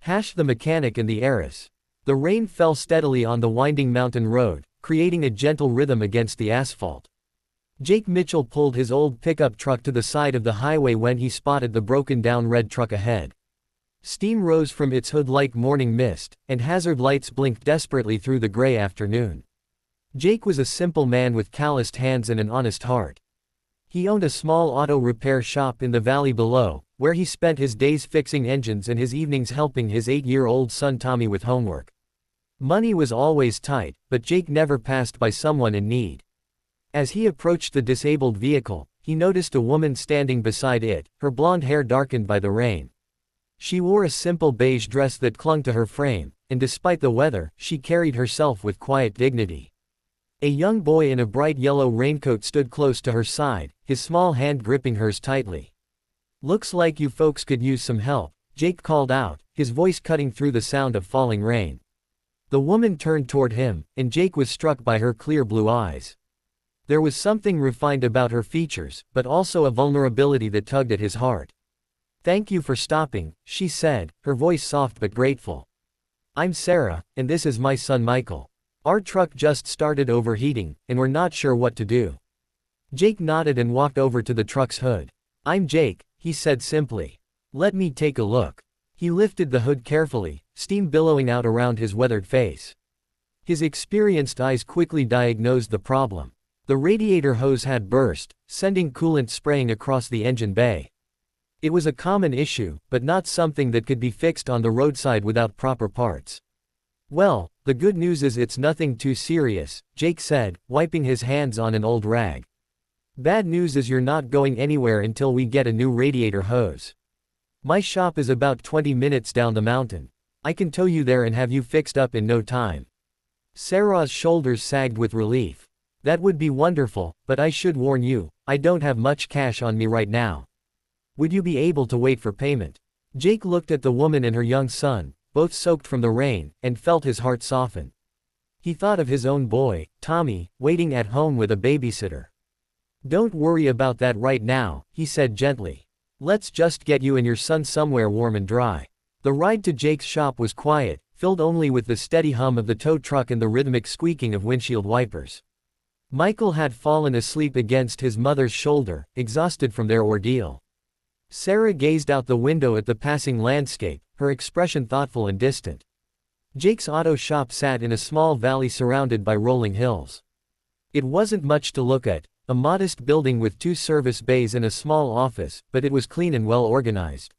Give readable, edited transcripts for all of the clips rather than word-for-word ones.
The mechanic and the heiress. The rain fell steadily on the winding mountain road, creating a gentle rhythm against the asphalt. Jake Mitchell pulled his old pickup truck to the side of the highway when he spotted the broken-down red truck ahead. Steam rose from its hood like morning mist, and hazard lights blinked desperately through the gray afternoon. Jake was a simple man with calloused hands and an honest heart. He owned a small auto repair shop in the valley below, where he spent his days fixing engines and his evenings helping his 8-year-old son Tommy with homework. Money was always tight, but Jake never passed by someone in need. As he approached the disabled vehicle, he noticed a woman standing beside it, her blonde hair darkened by the rain. She wore a simple beige dress that clung to her frame, and despite the weather, she carried herself with quiet dignity. A young boy in a bright yellow raincoat stood close to her side, his small hand gripping hers tightly. "Looks like you folks could use some help," Jake called out, his voice cutting through the sound of falling rain. The woman turned toward him, and Jake was struck by her clear blue eyes. There was something refined about her features, but also a vulnerability that tugged at his heart. "Thank you for stopping," she said, her voice soft but grateful. "I'm Sarah, and this is my son Michael. Our truck just started overheating, and we're not sure what to do." Jake nodded and walked over to the truck's hood. "I'm Jake," he said simply. "Let me take a look." He lifted the hood carefully, steam billowing out around his weathered face. His experienced eyes quickly diagnosed the problem. The radiator hose had burst, sending coolant spraying across the engine bay. It was a common issue, but not something that could be fixed on the roadside without proper parts. "Well, the good news is it's nothing too serious," Jake said, wiping his hands on an old rag. "Bad news is you're not going anywhere until we get a new radiator hose. My shop is about 20 minutes down the mountain. I can tow you there and have you fixed up in no time." Sarah's shoulders sagged with relief. "That would be wonderful, but I should warn you, I don't have much cash on me right now. Would you be able to wait for payment?" Jake looked at the woman and her young son, both soaked from the rain, and felt his heart soften. He thought of his own boy, Tommy, waiting at home with a babysitter. "Don't worry about that right now," he said gently. "Let's just get you and your son somewhere warm and dry." The ride to Jake's shop was quiet, filled only with the steady hum of the tow truck and the rhythmic squeaking of windshield wipers. Michael had fallen asleep against his mother's shoulder, exhausted from their ordeal. Sarah gazed out the window at the passing landscape, her expression thoughtful and distant. Jake's auto shop sat in a small valley surrounded by rolling hills. It wasn't much to look at, a modest building with 2 service bays and a small office, but it was clean and well organized.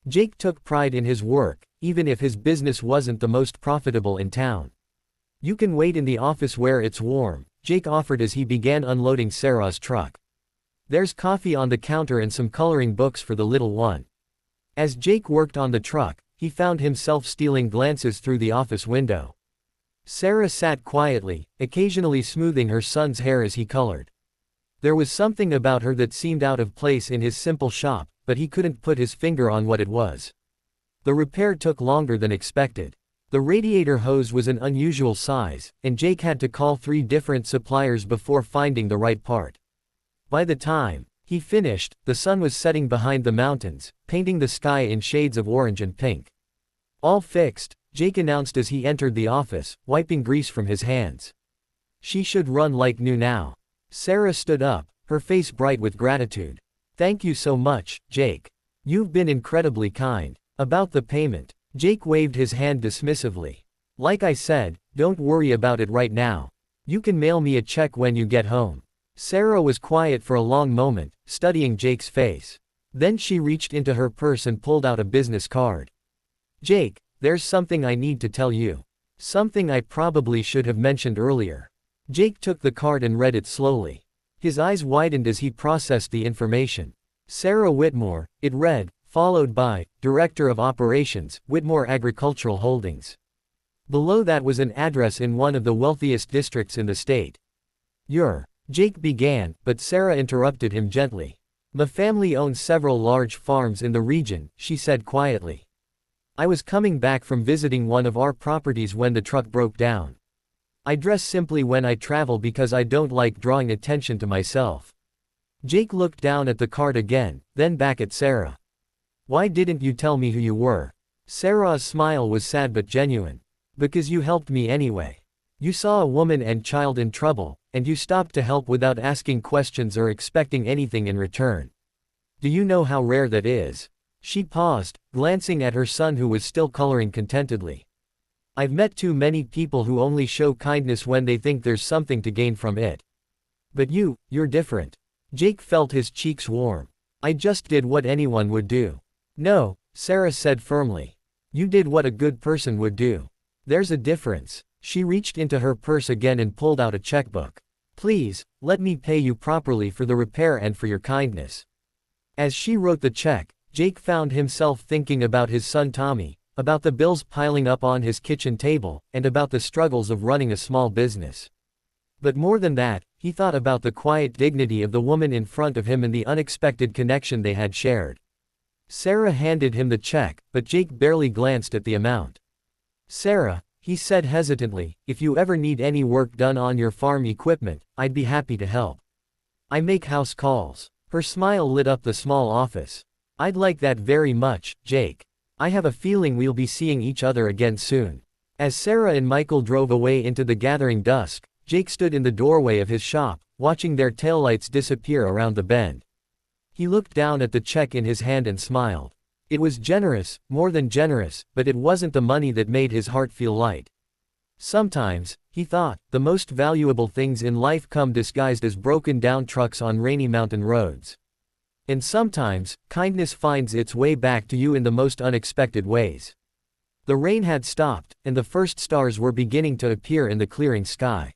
Jake took pride in his work, even if his business wasn't the most profitable in town. "You can wait in the office where it's warm," Jake offered as he began unloading Sarah's truck. "There's coffee on the counter and some coloring books for the little one." As Jake worked on the truck, he found himself stealing glances through the office window. Sarah sat quietly, occasionally smoothing her son's hair as he colored. There was something about her that seemed out of place in his simple shop, but he couldn't put his finger on what it was. The repair took longer than expected. The radiator hose was an unusual size, and Jake had to call 3 different suppliers before finding the right part. By the time he finished, the sun was setting behind the mountains, painting the sky in shades of orange and pink. "All fixed," Jake announced as he entered the office, wiping grease from his hands. "She should run like new now." Sarah stood up, her face bright with gratitude. "Thank you so much, Jake. You've been incredibly kind." About the payment, Jake waved his hand dismissively. "Like I said, don't worry about it right now. You can mail me a check when you get home." Sarah was quiet for a long moment, studying Jake's face. Then she reached into her purse and pulled out a business card. "Jake, there's something I need to tell you. Something I probably should have mentioned earlier." Jake took the card and read it slowly. His eyes widened as he processed the information. Sarah Whitmore, it read, followed by, Director of Operations, Whitmore Agricultural Holdings. Below that was an address in one of the wealthiest districts in the state. Jake began, but Sarah interrupted him gently. "My family owns several large farms in the region," she said quietly. "I was coming back from visiting one of our properties when the truck broke down. I dress simply when I travel because I don't like drawing attention to myself." Jake looked down at the card again, then back at Sarah. "Why didn't you tell me who you were?" Sarah's smile was sad but genuine. Because you helped me anyway. You saw a woman and child in trouble, and you stopped to help without asking questions or expecting anything in return. Do you know how rare that is? She paused, glancing at her son who was still coloring contentedly. I've met too many people who only show kindness when they think there's something to gain from it. But you're different. Jake felt his cheeks warm. I just did what anyone would do. No, Sarah said firmly. You did what a good person would do. There's a difference. She reached into her purse again and pulled out a checkbook. Please, let me pay you properly for the repair and for your kindness. As she wrote the check, Jake found himself thinking about his son Tommy, about the bills piling up on his kitchen table, and about the struggles of running a small business. But more than that, he thought about the quiet dignity of the woman in front of him and the unexpected connection they had shared. Sarah handed him the check, but Jake barely glanced at the amount. Sarah, he said hesitantly, if you ever need any work done on your farm equipment, I'd be happy to help. I make house calls. Her smile lit up the small office. I'd like that very much, Jake. I have a feeling we'll be seeing each other again soon. As Sarah and Michael drove away into the gathering dusk, Jake stood in the doorway of his shop, watching their taillights disappear around the bend. He looked down at the check in his hand and smiled. It was generous, more than generous, but it wasn't the money that made his heart feel light. Sometimes, he thought, the most valuable things in life come disguised as broken down trucks on rainy mountain roads. And sometimes, kindness finds its way back to you in the most unexpected ways. The rain had stopped, and the first stars were beginning to appear in the clearing sky.